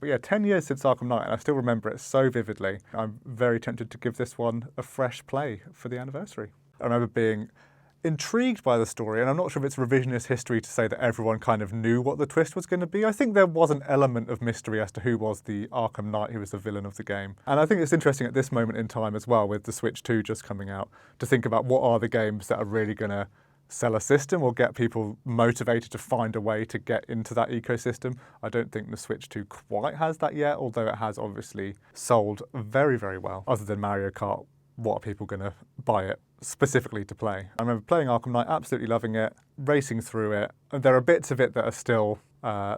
But yeah, 10 years since Arkham Knight, and I still remember it so vividly. I'm very tempted to give this one a fresh play for the anniversary. I remember being intrigued by the story, and I'm not sure if it's revisionist history to say that everyone kind of knew what the twist was going to be. I think there was an element of mystery as to who was the Arkham Knight who was the villain of the game. And I think it's interesting at this moment in time as well, with the Switch 2 just coming out, to think about what are the games that are really going to sell a system or get people motivated to find a way to get into that ecosystem. I don't think the Switch 2 quite has that yet, although it has obviously sold very, very well. Other than Mario Kart, what are people going to buy it specifically to play? I remember playing Arkham Knight, absolutely loving it, racing through it. And there are bits of it that are still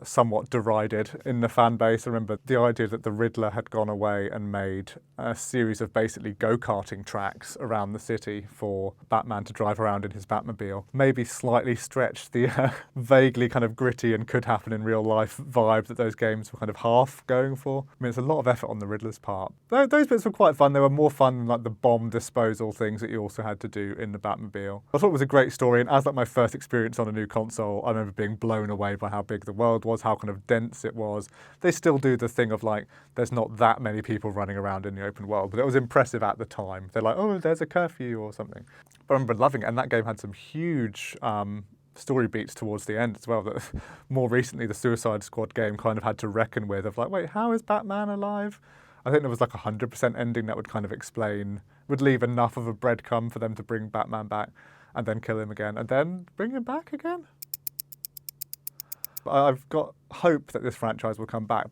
somewhat derided in the fan base. I remember the idea that the Riddler had gone away and made a series of basically go-karting tracks around the city for Batman to drive around in his Batmobile. Maybe slightly stretched the vaguely kind of gritty and could happen in real life vibe that those games were kind of half going for. I mean, it's a lot of effort on the Riddler's part. Those bits were quite fun. They were more fun than like the bomb disposal things that you also had to do in the Batmobile. I thought it was a great story, and as like my first experience on a new console, I remember being blown away by how big the world was, how kind of dense it was. They still do the thing of like, there's not that many people running around in the open world, but it was impressive at the time. They're like, oh, there's a curfew or something. But I remember loving it, and that game had some huge story beats towards the end as well, that more recently the Suicide Squad game kind of had to reckon with, of like, wait, how is Batman alive? I think there was like a 100% ending that would kind of explain, would leave enough of a breadcrumb for them to bring Batman back and then kill him again and then bring him back again. I've got hope that this franchise will come back.